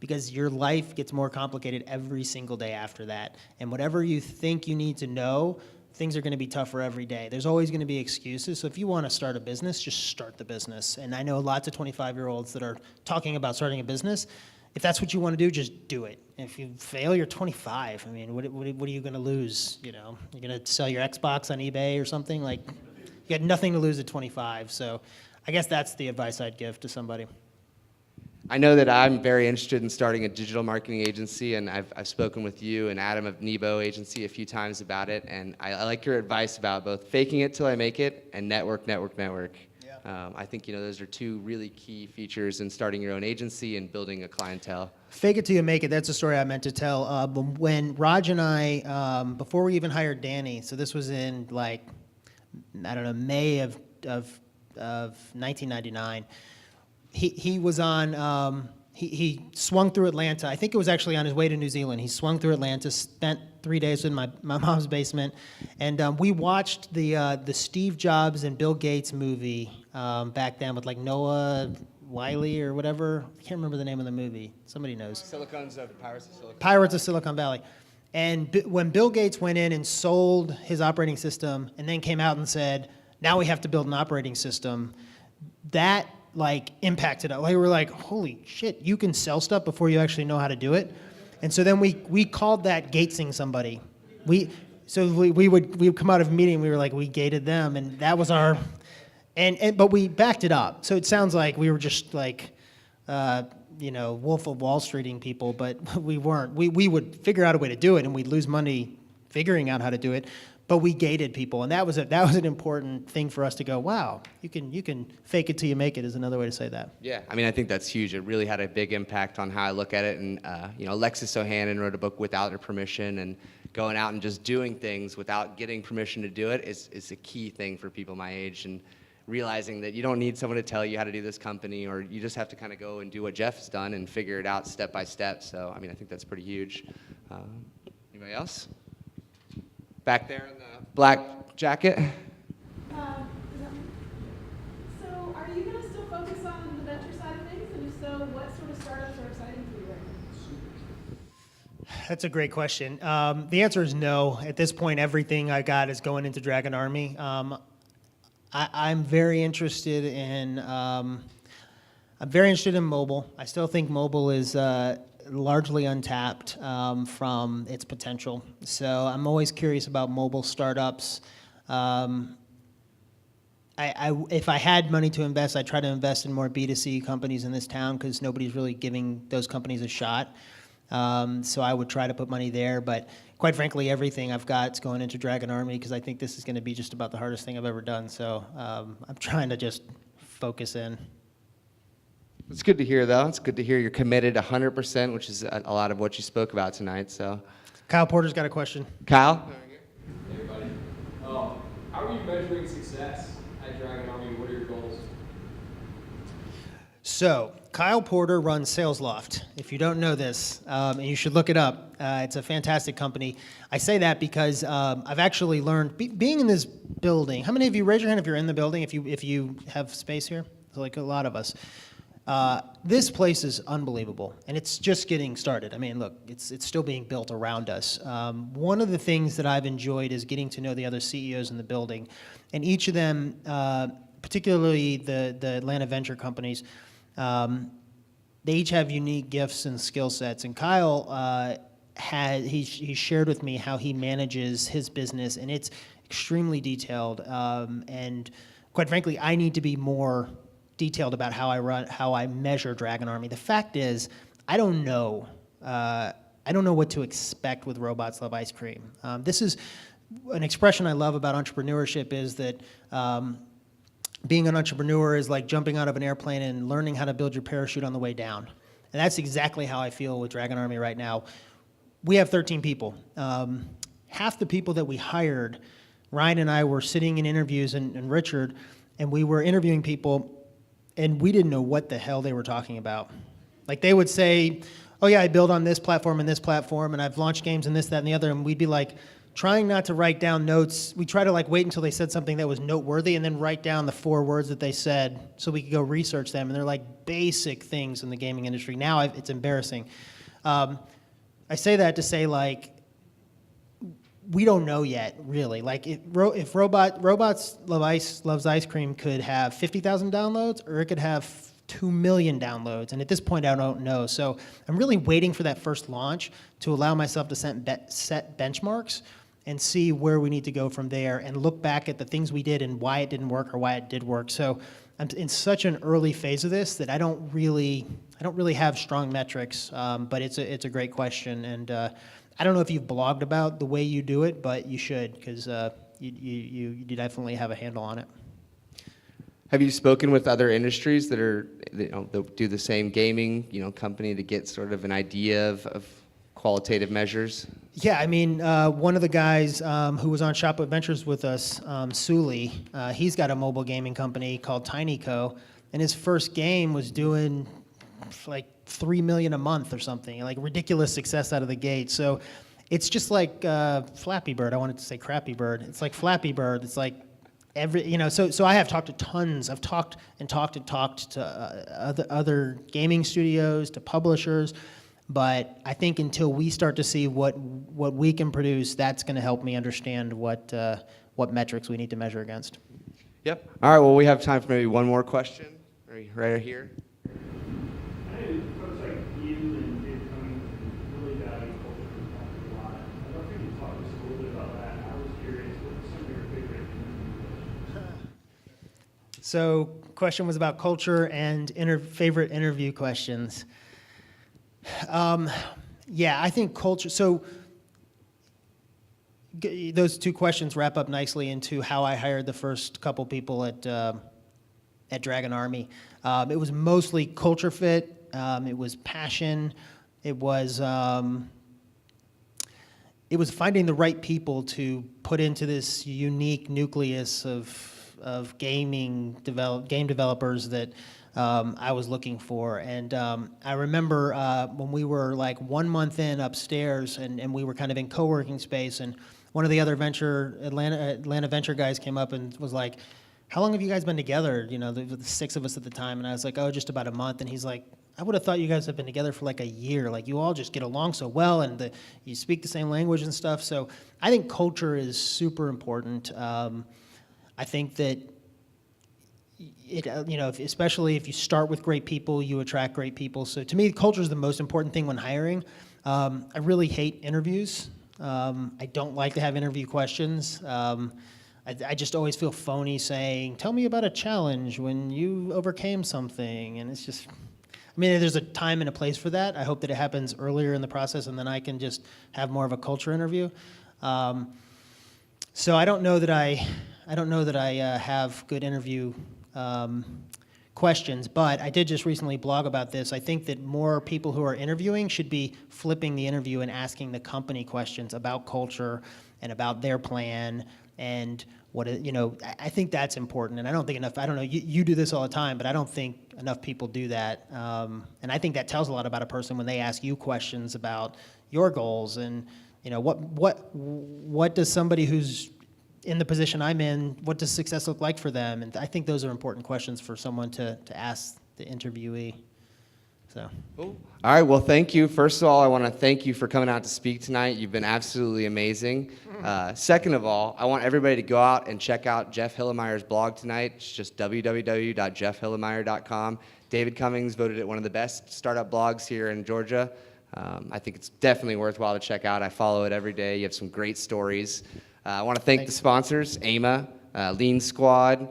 because your life gets more complicated every single day after that. And whatever you think you need to know, things are going to be tougher every day. There's always going to be excuses. So if you want to start a business, just start the business. And I know lots of 25-year-olds that are talking about starting a business. If that's what you want to do, just do it. If you fail, you're 25. I mean, what are you going to lose? You're going to sell your Xbox on eBay or something? You got nothing to lose at 25. So I guess that's the advice I'd give to somebody. I know that I'm very interested in starting a digital marketing agency, and I've spoken with you and Adam of Nebo Agency a few times about it, and I like your advice about both faking it till I make it and network. Yeah. I think those are two really key features in starting your own agency and building a clientele. Fake it till you make it. That's a story I meant to tell. When Raj and I, before we even hired Danny, so this was in May of 1999. He was on, he swung through Atlanta. I think it was actually on his way to New Zealand. He swung through Atlanta, spent 3 days in my mom's basement, and we watched the Steve Jobs and Bill Gates movie back then with Noah Wiley or whatever. I can't remember the name of the movie. Somebody knows. Pirates of Silicon Valley. And when Bill Gates went in and sold his operating system and then came out and said, now we have to build an operating system, that impacted us. We were like, holy shit, you can sell stuff before you actually know how to do it. And so then we called that gatesing somebody. We would come out of a meeting, we were like, we gated them, and that was our, but we backed it up. So it sounds like we were just Wolf of Wall Streeting people, but we weren't. We would figure out a way to do it, and we'd lose money figuring out how to do it. but we gated people, and that was an important thing for us to go, wow, you can fake it till you make it is another way to say that. Yeah, I mean, I think that's huge. It really had a big impact on how I look at it. And, Alexis Sohanen wrote a book without her permission, and going out and just doing things without getting permission to do it is a key thing for people my age, and realizing that you don't need someone to tell you how to do this company, or you just have to kind of go and do what Jeff's done and figure it out step by step. So, I mean, I think that's pretty huge. Anybody else? Back there in the black jacket. So are you going to still focus on the venture side of things? And if so, what sort of startups are exciting for you right now? That's a great question. The answer is no. At this point, everything I got is going into Dragon Army. I'm very interested in mobile. I still think mobile is largely untapped from its potential. So I'm always curious about mobile startups. If I had money to invest, I'd try to invest in more B2C companies in this town because nobody's really giving those companies a shot. So I would try to put money there, but quite frankly, everything I've got is going into Dragon Army because I think this is going to be just about the hardest thing I've ever done. So I'm trying to just focus in. It's good to hear, though. It's good to hear you're committed 100%, which is a lot of what you spoke about tonight. So, Kyle Porter's got a question. Kyle? Hey, everybody. How are you measuring success at Dragon Army? What are your goals? So, Kyle Porter runs Sales Loft. If you don't know this, and you should look it up, it's a fantastic company. I say that because I've actually learned, being in this building, how many of you, raise your hand if you're in the building, if you have space here? So like a lot of us. This place is unbelievable, and it's just getting started. I mean, look, it's still being built around us. One of the things that I've enjoyed is getting to know the other CEOs in the building, and each of them, particularly the Atlanta venture companies, they each have unique gifts and skill sets. And Kyle he shared with me how he manages his business, and it's extremely detailed. And quite frankly, I need to be more detailed about how I measure Dragon Army. The fact is, I don't know what to expect with Robots Love Ice Cream. This is an expression I love about entrepreneurship, is that being an entrepreneur is like jumping out of an airplane and learning how to build your parachute on the way down. And that's exactly how I feel with Dragon Army right now. We have 13 people. Half the people that we hired, Ryan and I were sitting in interviews, and Richard, and we were interviewing people, and we didn't know what the hell they were talking about. Like, they would say, oh yeah, I build on this platform and this platform, and I've launched games and this, that, and the other, and we'd be like, trying not to write down notes. We try to like wait until they said something that was noteworthy and then write down the 4 words that they said so we could go research them. And they're like basic things in the gaming industry. Now it's embarrassing. I say that to say, like, we don't know yet, really. Like, if Robots Loves Ice Cream could have 50,000 downloads, or it could have 2 million downloads, and at this point I don't know. So I'm really waiting for that first launch to allow myself to set benchmarks and see where we need to go from there, and look back at the things we did and why it didn't work or why it did work. So I'm in such an early phase of this that I don't really have strong metrics, but it's a great question, and I don't know if you've blogged about the way you do it, but you should, because you definitely have a handle on it. Have you spoken with other industries that do the same gaming, company, to get sort of an idea of qualitative measures? Yeah, I mean, one of the guys who was on Shop Adventures with us, Suli, he's got a mobile gaming company called TinyCo, and his first game was doing like $3 million a month or something, like ridiculous success out of the gate. So it's just like Flappy Bird. I wanted to say Crappy Bird. It's like Flappy Bird. It's like so I have talked to tons. I've talked to other gaming studios, to publishers. But I think until we start to see what we can produce, that's going to help me understand what metrics we need to measure against. Yep. All right. Well, we have time for maybe one more question. Right here. I know folks like you and Dave Cummings really value culture a lot. I'd love for you to talk to us a little bit about that. I was curious, what are some of your favorite questions? So, question was about culture and favorite interview questions. Yeah, I think culture. So, those two questions wrap up nicely into how I hired the first couple people at Dragon Army. It was mostly culture fit. It was passion. It was finding the right people to put into this unique nucleus of game developers that I was looking for. And I remember when we were like 1 month in upstairs, and we were kind of in co-working space, and one of the other Atlanta venture guys came up and was like, "How long have you guys been together?" You know, the 6 of us at the time. And I was like, "Oh, just about a month." And he's like, "I would have thought you guys have been together for like a year. Like, you all just get along so well, and you speak the same language and stuff." So I think culture is super important. I think that especially if you start with great people, you attract great people. So to me, culture is the most important thing when hiring. I really hate interviews. I don't like to have interview questions. I just always feel phony saying, "Tell me about a challenge when you overcame something," and it's just. I mean, there's a time and a place for that. I hope that it happens earlier in the process, and then I can just have more of a culture interview. So I don't know that I have good interview questions, but I did just recently blog about this. I think that more people who are interviewing should be flipping the interview and asking the company questions about culture and about their plan and I think that's important. And I don't think enough, I don't know, you do this all the time, but I don't think enough people do that. And I think that tells a lot about a person when they ask you questions about your goals and, what does somebody who's in the position I'm in, what does success look like for them? And I think those are important questions for someone to ask the interviewee. So. Cool. All right, well, thank you. First of all, I want to thank you for coming out to speak tonight. You've been absolutely amazing. Second of all, I want everybody to go out and check out Jeff Hilimire's blog tonight. It's just www.jeffhilimire.com. David Cummings voted it one of the best startup blogs here in Georgia. I think it's definitely worthwhile to check out. I follow it every day. You have some great stories. I want to thank the sponsors, AMA, Lean Squad,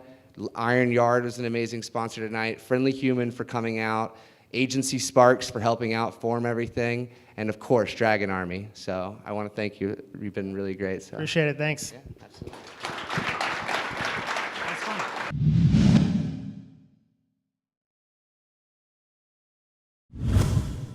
Iron Yard was an amazing sponsor tonight, Friendly Human for coming out, Agency Sparks for helping out form everything, and of course, Dragon Army. So I want to thank you. You've been really great. So. Appreciate it. Thanks. Yeah, absolutely.